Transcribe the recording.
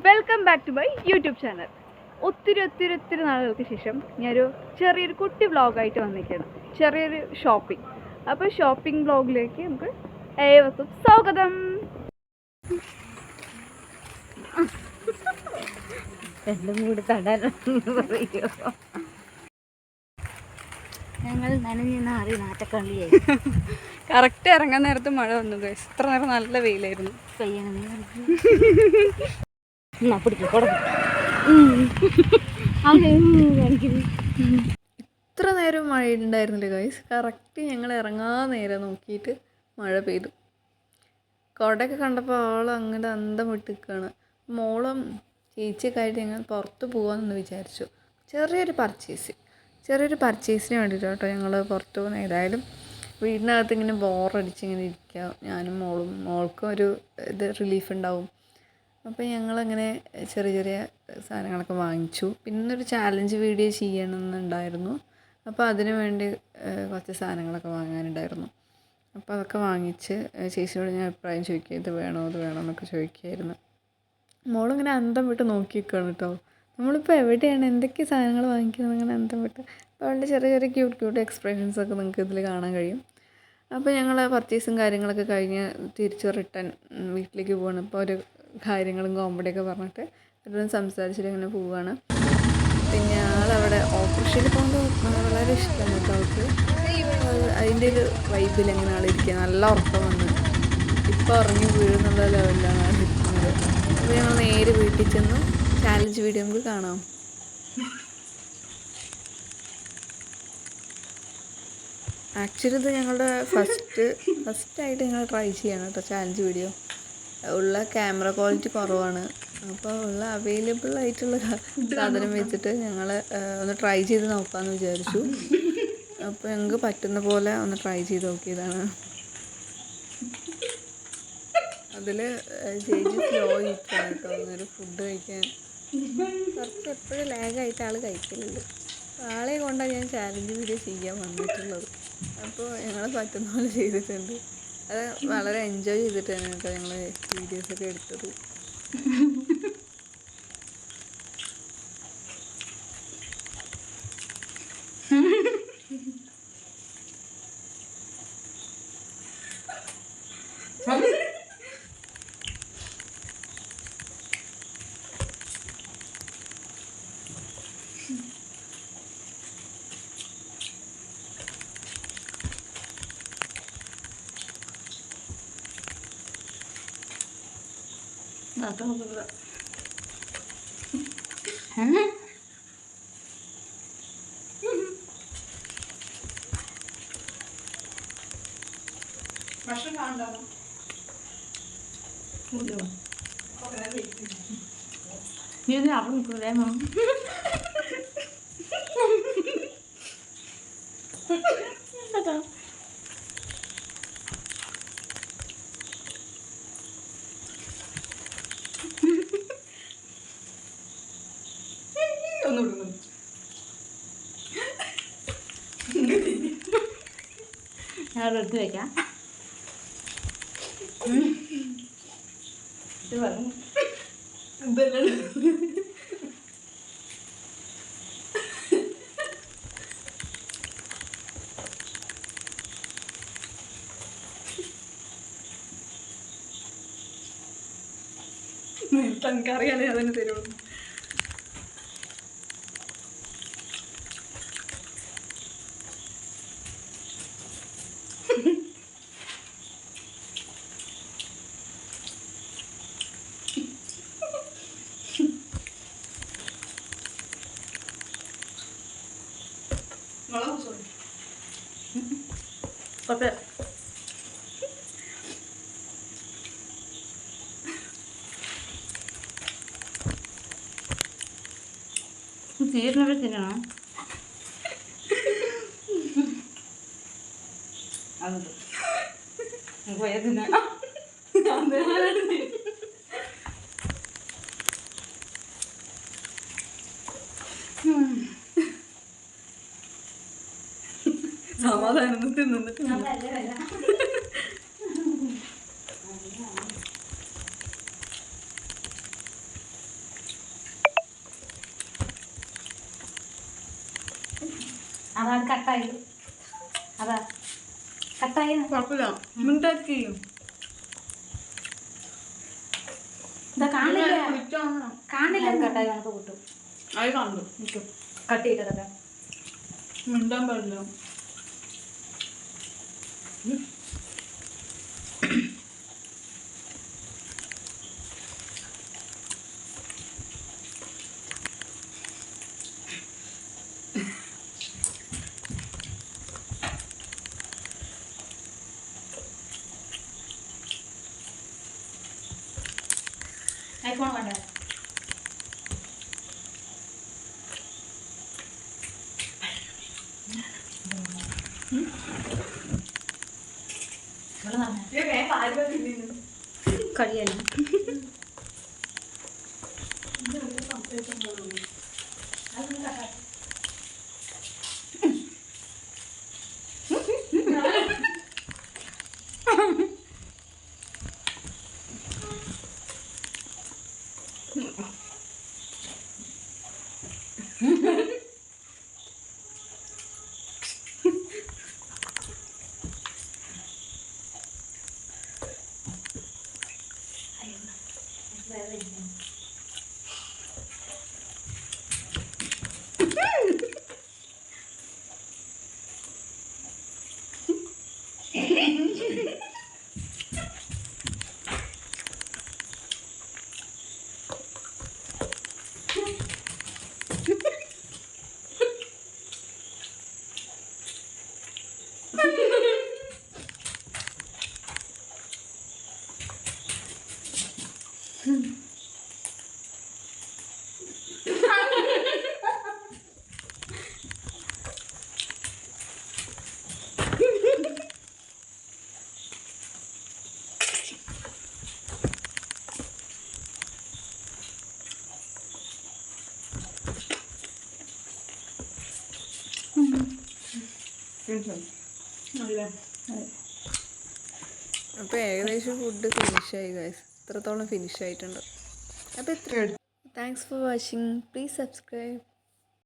Welcome back to my YouTube channel. ഒത്തിരി നാളുകൾക്ക് ശേഷം ഞാനൊരു ചെറിയൊരു കുട്ടി വ്ളോഗായിട്ട് വന്നിരിക്കുകയാണ്. ചെറിയൊരു ഷോപ്പിംഗ്. അപ്പോൾ ഷോപ്പിംഗ് വ്ളോഗിലേക്ക് നമുക്ക് ഏവർക്കും സ്വാഗതം. ഞങ്ങൾ നനഞ്ഞ നാറ്റക്കള്ളിയായി. കറക്റ്റ് ഇറങ്ങാൻ നേരത്ത് മഴ വന്നു. ഇത്ര നേരം നല്ല വെയിലായിരുന്നു. ഇത്ര നേരം മഴ ഉണ്ടായിരുന്നില്ല ഗൈസ്. കറക്റ്റ് ഞങ്ങൾ ഇറങ്ങാൻ നേരം നോക്കിയിട്ട് മഴ പെയ്തു. കുടയൊക്കെ കണ്ടപ്പോൾ ആൾ അങ്ങോട്ട് അന്തം വിട്ട് നിൽക്കുകയാണ്. മോളും ചേച്ചിയൊക്കെ ആയിട്ട് ഞങ്ങൾ പുറത്ത് പോകാമെന്ന് വിചാരിച്ചു. ചെറിയൊരു പർച്ചേസിന് വേണ്ടിയിട്ട് കേട്ടോ ഞങ്ങൾ പുറത്ത് പോകുന്നത്. ഏതായാലും വീടിനകത്ത് ഇങ്ങനെ ബോറടിച്ച് ഇങ്ങനെ ഇരിക്കുക, ഞാനും മോൾക്കും ഒരു റിലീഫ് ഉണ്ടാവും. അപ്പോൾ ഞങ്ങളങ്ങനെ ചെറിയ സാധനങ്ങളൊക്കെ വാങ്ങിച്ചു. പിന്നെ ഒരു ചാലഞ്ച് വീഡിയോ ചെയ്യണമെന്നുണ്ടായിരുന്നു. അപ്പോൾ അതിനു വേണ്ടി കുറച്ച് സാധനങ്ങളൊക്കെ വാങ്ങാനുണ്ടായിരുന്നു. അപ്പോൾ അതൊക്കെ വാങ്ങിച്ച് ചേച്ചിയോട് ഞാൻ അഭിപ്രായം ചോദിക്കുക, ഇത് വേണോ എന്നൊക്കെ ചോദിക്കുമായിരുന്നു. മോളിങ്ങനെ അന്തം വിട്ട് നോക്കി നിൽക്കുകയാണ് കേട്ടോ. നമ്മളിപ്പോൾ എവിടെയാണ്, എന്തൊക്കെ സാധനങ്ങൾ വാങ്ങിക്കുന്നത്, അങ്ങനെ അന്തം വിട്ട്. അപ്പോൾ അവളുടെ ചെറിയ ക്യൂട്ട് എക്സ്പ്രഷൻസൊക്കെ നിങ്ങൾക്ക് ഇതിൽ കാണാൻ കഴിയും. അപ്പോൾ ഞങ്ങൾ പർച്ചേസും കാര്യങ്ങളൊക്കെ കഴിഞ്ഞ് തിരിച്ച് റിട്ടേൺ വീട്ടിലേക്ക് പോവാണ്. അപ്പോൾ ഒരു കാര്യങ്ങളും കോമഡിയൊക്കെ പറഞ്ഞിട്ട് അവരോട് സംസാരിച്ചിട്ട് ഇങ്ങനെ പോവുകയാണ്. പിന്നെ ആളവിടെ ഓപ്പറേഷനിൽ പോകുമ്പോൾ വളരെ ഇഷ്ടമാണ് കേട്ടോ അവൾക്ക്. അതിൻ്റെ ഒരു വൈബിൽ എങ്ങനെ ആളിരിക്കുക, നല്ല ഉറക്കം വന്ന് ഇപ്പോൾ ഉറങ്ങി വീഴുന്നുള്ള ലെവലിലാണ് ആളിരിക്കുന്നത്. അപ്പോൾ ഞങ്ങൾ നേരെ വീട്ടിൽ ചെന്ന് ചാലഞ്ച് വീഡിയോ നമുക്ക് കാണാം. ആക്ച്വലി ഇത് ഞങ്ങളുടെ ഫസ്റ്റായിട്ട് ഞങ്ങൾ ട്രൈ ചെയ്യണം കേട്ടോ ചാലഞ്ച് വീഡിയോ. ഉള്ള ക്യാമറ ക്വാളിറ്റി കുറവാണ്. അപ്പോൾ ഉള്ള അവൈലബിൾ ആയിട്ടുള്ള സാധനം വെച്ചിട്ട് ഞങ്ങൾ ഒന്ന് ട്രൈ ചെയ്ത് നോക്കാമെന്ന് വിചാരിച്ചു. അപ്പോൾ ഞങ്ങൾക്ക് പറ്റുന്ന പോലെ ഒന്ന് ട്രൈ ചെയ്ത് നോക്കിയതാണ്. അതിൽ ചേച്ചി സ്ലോ ഈറ്റാണ് കേട്ടോ. അന്നേരം ഫുഡ് കഴിക്കാൻ കുറച്ച് എപ്പോഴും ലാഗായിട്ട് ആൾ കഴിക്കലുണ്ട്. ആളെ കൊണ്ടാണ് ഞാൻ ചാലഞ്ച് വീഡിയോ ചെയ്യാൻ വന്നിട്ടുള്ളത്. അപ്പോൾ ഞങ്ങൾ പറ്റുന്ന പോലെ ചെയ്തിട്ടുണ്ട്. അത് വളരെ എൻജോയ് ചെയ്തിട്ട് തന്നെ കേട്ടോ ഞങ്ങൾ വീഡിയോസൊക്കെ എടുത്തത്. Như nào cũng cười em không? Sao đâu? Sao được cười cả? Chứ vẫn bên đó തനിക്കറിയാലേ അതിന് തരുള്ളൂ. Tapi തീർന്നവരെ തിന്നണം. അത് പോയാൽ തിന്നാം. സമാധാനം തിന്നിട്ട് അതാണ് കട്ടായി. അതാ കട്ടായി. കുഴപ്പമില്ല. മിണ്ടാക്കി ഇതാ കാണില്ല. കാണില്ല. കട്ടായി നമുക്ക് കിട്ടും. അത് കണ്ടു. കിട്ടും. കട്ട് ചെയ്തതൊക്കെ മിണ്ടാൻ പാടില്ല. ഐഫോൺ വേണ്ട. കളിയല്ല. അപ്പോൾ ഏകദേശം ഫുഡ് ഫിനിഷായി ഗൈസ്. ഇത്രത്തോളം ഫിനിഷ് ആയിട്ടുണ്ട്. അപ്പോൾ ഇത്ര. Thanks for watching. Please subscribe.